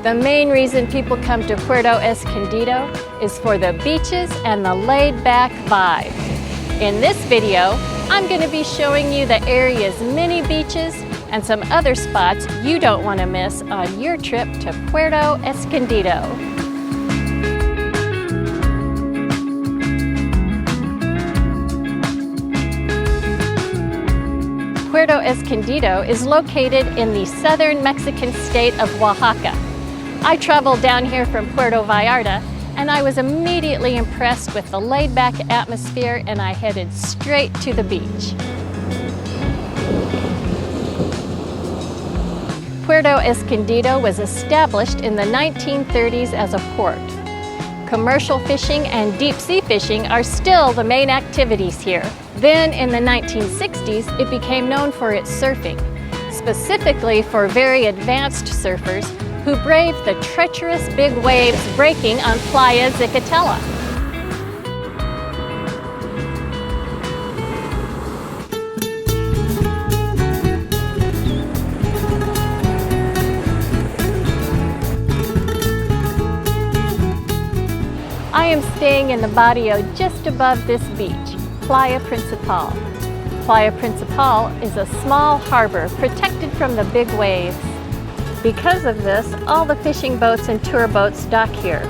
The main reason people come to Puerto Escondido is for the beaches and the laid-back vibe. In this video, I'm going to be showing you the area's many beaches and some other spots you don't want to miss on your trip to Puerto Escondido. Puerto Escondido is located in the southern Mexican state of Oaxaca. I traveled down here from Puerto Vallarta and I was immediately impressed with the laid-back atmosphere, and I headed straight to the beach. Puerto Escondido was established in the 1930s as a port. Commercial fishing and deep-sea fishing are still the main activities here. Then in the 1960s, it became known for its surfing, specifically for very advanced surfers who braved the treacherous big waves breaking on Playa Zicatela. I am staying in the barrio just above this beach, Playa Principal. Playa Principal is a small harbor protected from the big waves. Because of this, all the fishing boats and tour boats dock here.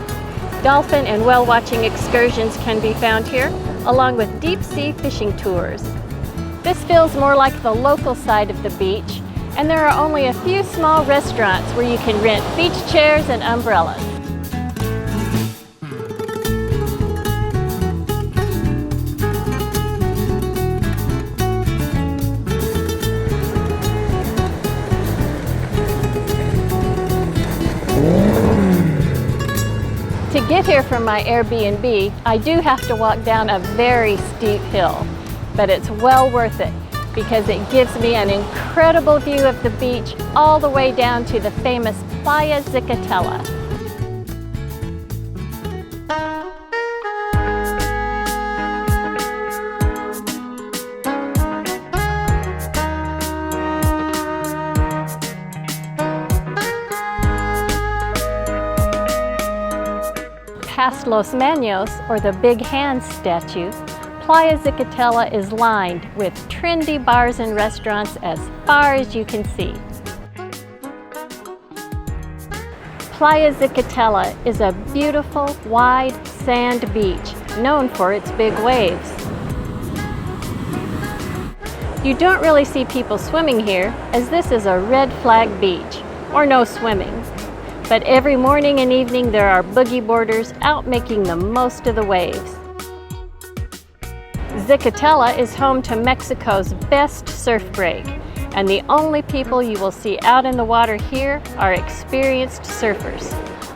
Dolphin and whale watching excursions can be found here, along with deep-sea fishing tours. This feels more like the local side of the beach, and there are only a few small restaurants where you can rent beach chairs and umbrellas. To get here from my Airbnb, I do have to walk down a very steep hill, but it's well worth it because it gives me an incredible view of the beach all the way down to the famous Playa Zicatela. Past Los Manos, or the Big Hand statue, Playa Zicatela is lined with trendy bars and restaurants as far as you can see. Playa Zicatela is a beautiful, wide sand beach known for its big waves. You don't really see people swimming here, as this is a red flag beach, or no swimming. But every morning and evening there are boogie boarders out making the most of the waves. Zicatela is home to Mexico's best surf break, and the only people you will see out in the water here are experienced surfers.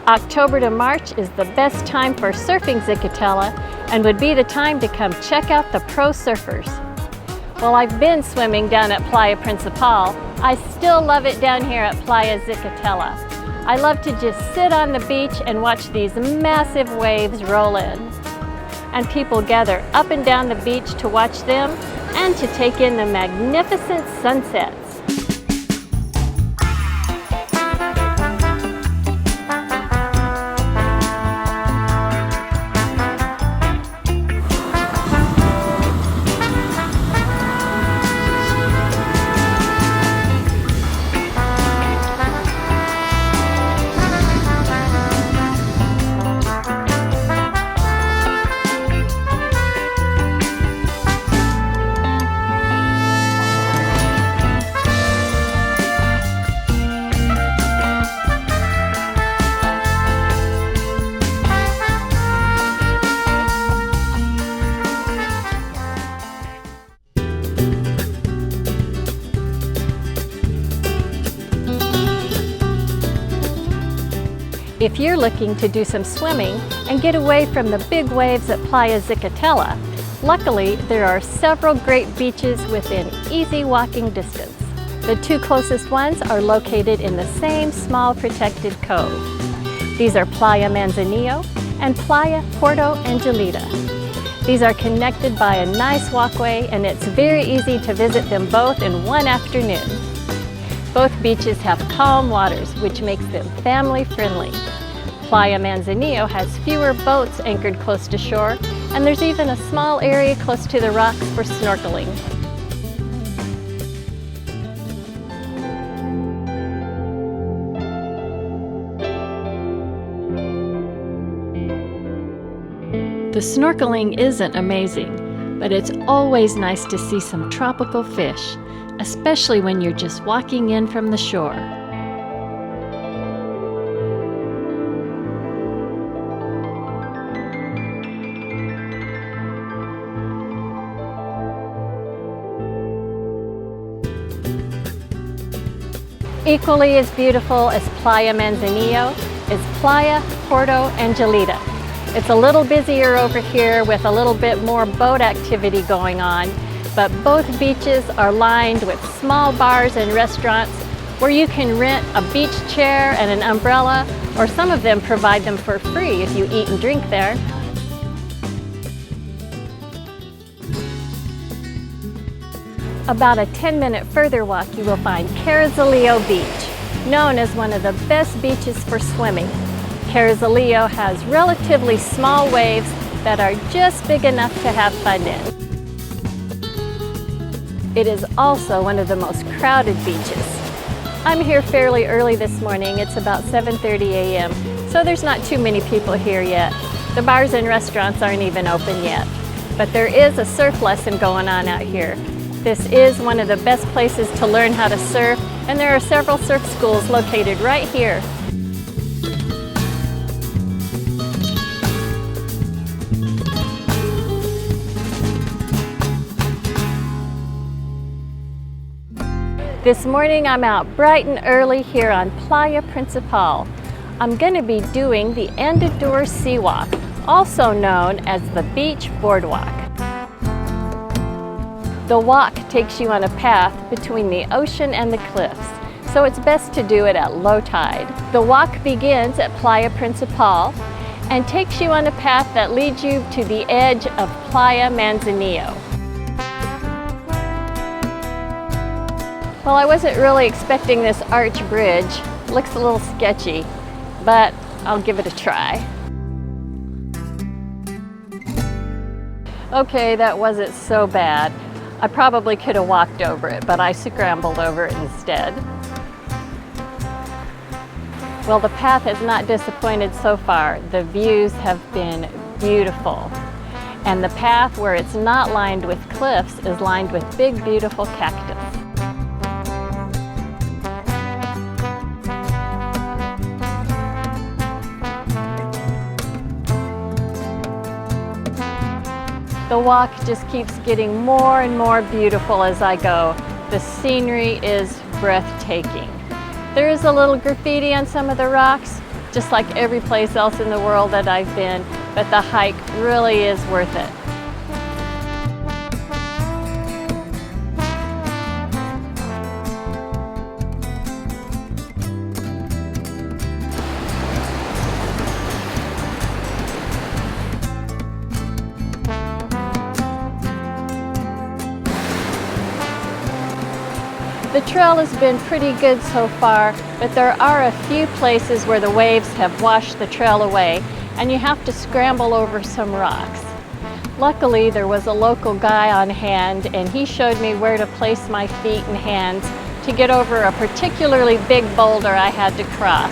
October to March is the best time for surfing Zicatela and would be the time to come check out the pro surfers. While I've been swimming down at Playa Principal, I still love it down here at Playa Zicatela. I love to just sit on the beach and watch these massive waves roll in. And people gather up and down the beach to watch them and to take in the magnificent sunsets. If you're looking to do some swimming and get away from the big waves at Playa Zicatela, luckily there are several great beaches within easy walking distance. The two closest ones are located in the same small protected cove. These are Playa Manzanillo and Playa Puerto Angelito. These are connected by a nice walkway, and it's very easy to visit them both in one afternoon. Both beaches have calm waters, which makes them family-friendly. Playa Manzanillo has fewer boats anchored close to shore, and there's even a small area close to the rocks for snorkeling. The snorkeling isn't amazing, but it's always nice to see some tropical fish, especially when you're just walking in from the shore. Equally as beautiful as Playa Manzanillo is Playa Puerto Angelito. It's a little busier over here with a little bit more boat activity going on, but both beaches are lined with small bars and restaurants where you can rent a beach chair and an umbrella, or some of them provide them for free if you eat and drink there. About a 10-minute further walk, you will find Carrazalillo Beach, known as one of the best beaches for swimming. Carrazalillo has relatively small waves that are just big enough to have fun in. It is also one of the most crowded beaches. I'm here fairly early this morning. It's about 7:30 a.m., so there's not too many people here yet. The bars and restaurants aren't even open yet. But there is a surf lesson going on out here. This is one of the best places to learn how to surf, and there are several surf schools located right here. This morning I'm out bright and early here on Playa Principal. I'm going to be doing the Andador Sea Walk, also known as the Beach Boardwalk. The walk takes you on a path between the ocean and the cliffs, so it's best to do it at low tide. The walk begins at Playa Principal and takes you on a path that leads you to the edge of Playa Manzanillo. Well, I wasn't really expecting this arch bridge. Looks a little sketchy, but I'll give it a try. Okay, that wasn't so bad. I probably could have walked over it, but I scrambled over it instead. Well, the path has not disappointed so far. The views have been beautiful. And the path where it's not lined with cliffs is lined with big, beautiful cactus. The walk just keeps getting more and more beautiful as I go. The scenery is breathtaking. There is a little graffiti on some of the rocks, just like every place else in the world that I've been, but the hike really is worth it. The trail has been pretty good so far, but there are a few places where the waves have washed the trail away and you have to scramble over some rocks. Luckily, there was a local guy on hand and he showed me where to place my feet and hands to get over a particularly big boulder I had to cross.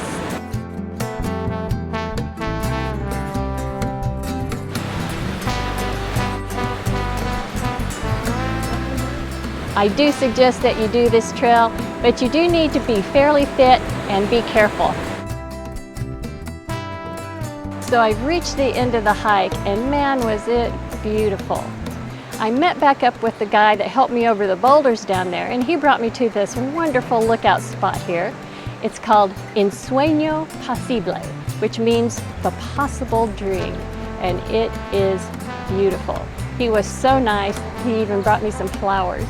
I do suggest that you do this trail, but you do need to be fairly fit and be careful. So I've reached the end of the hike, and man, was it beautiful. I met back up with the guy that helped me over the boulders down there, and he brought me to this wonderful lookout spot here. It's called Ensueño Posible, which means the possible dream, and it is beautiful. He was so nice, he even brought me some flowers.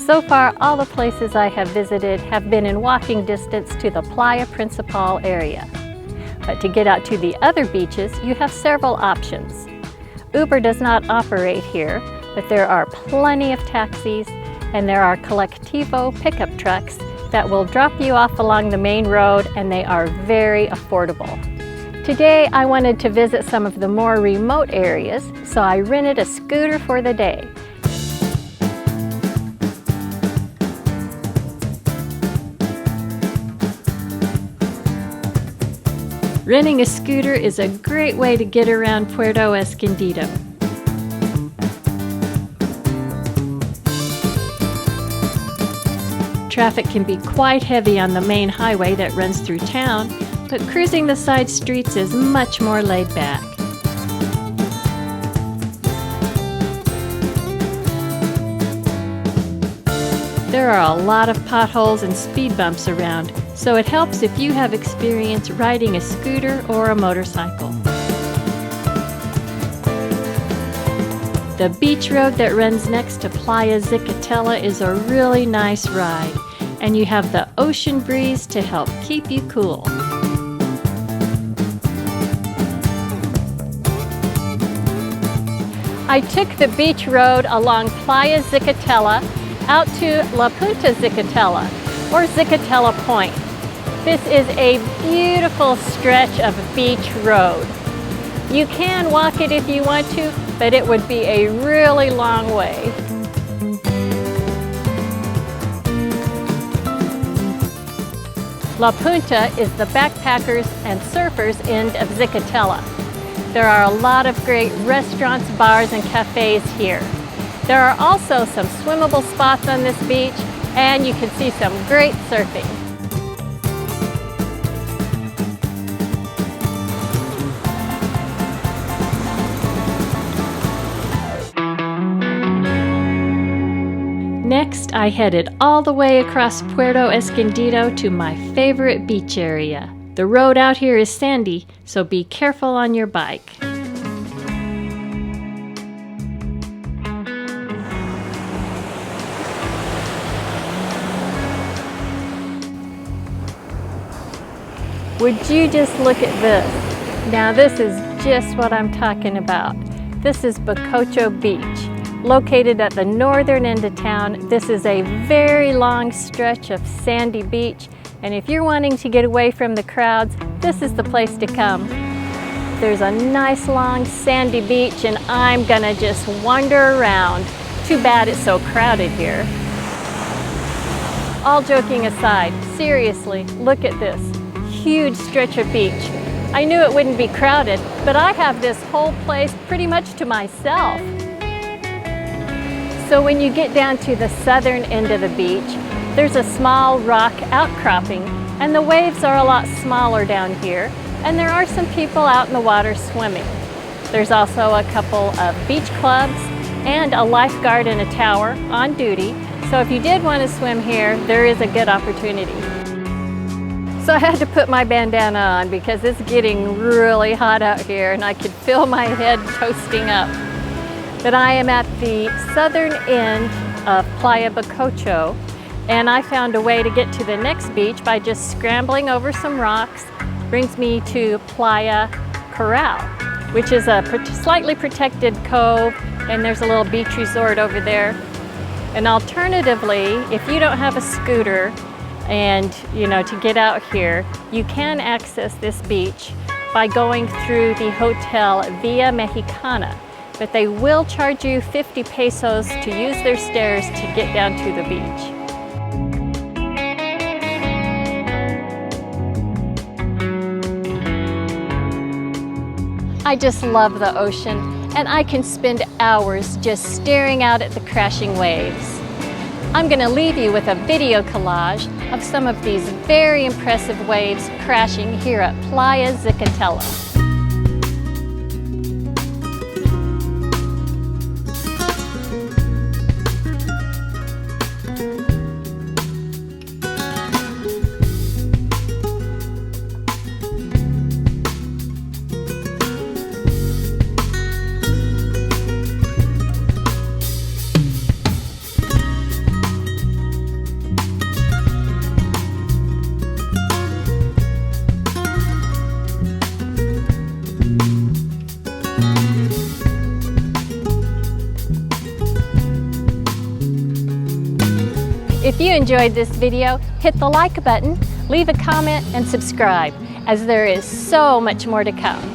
So far, all the places I have visited have been in walking distance to the Playa Principal area. But to get out to the other beaches, you have several options. Uber does not operate here, but there are plenty of taxis and there are colectivo pickup trucks that will drop you off along the main road, and they are very affordable. Today I wanted to visit some of the more remote areas, so I rented a scooter for the day. Renting a scooter is a great way to get around Puerto Escondido. Traffic can be quite heavy on the main highway that runs through town, but cruising the side streets is much more laid back. There are a lot of potholes and speed bumps around, so it helps if you have experience riding a scooter or a motorcycle. The beach road that runs next to Playa Zicatela is a really nice ride, and you have the ocean breeze to help keep you cool. I took the beach road along Playa Zicatela out to La Punta Zicatela, or Zicatela Point. This is a beautiful stretch of beach road. You can walk it if you want to, but it would be a really long way. La Punta is the backpackers and surfers end of Zicatela. There are a lot of great restaurants, bars, and cafes here. There are also some swimmable spots on this beach, and you can see some great surfing. Next, I headed all the way across Puerto Escondido to my favorite beach area. The road out here is sandy, so be careful on your bike. Would you just look at this? Now this is just what I'm talking about. This is Bacocho Beach. Located at the northern end of town, this is a very long stretch of sandy beach, and if you're wanting to get away from the crowds, this is the place to come. There's a nice long sandy beach, and I'm gonna just wander around. Too bad it's so crowded here. All joking aside, seriously, look at this huge stretch of beach. I knew it wouldn't be crowded, but I have this whole place pretty much to myself. So when you get down to the southern end of the beach, there's a small rock outcropping, and the waves are a lot smaller down here, and there are some people out in the water swimming. There's also a couple of beach clubs and a lifeguard in a tower on duty, so if you did want to swim here, there is a good opportunity. So I had to put my bandana on because it's getting really hot out here, and I could feel my head toasting up. But I am at the southern end of Playa Bacocho, and I found a way to get to the next beach by just scrambling over some rocks. Brings me to Playa Carrazalillo, which is a slightly protected cove, and there's a little beach resort over there. And alternatively, if you don't have a scooter and to get out here, you can access this beach by going through the hotel Via Mexicana. But they will charge you 50 pesos to use their stairs to get down to the beach. I just love the ocean, and I can spend hours just staring out at the crashing waves. I'm going to leave you with a video collage of some of these very impressive waves crashing here at Playa Zicatela. If you enjoyed this video, hit the like button, leave a comment, and subscribe, as there is so much more to come.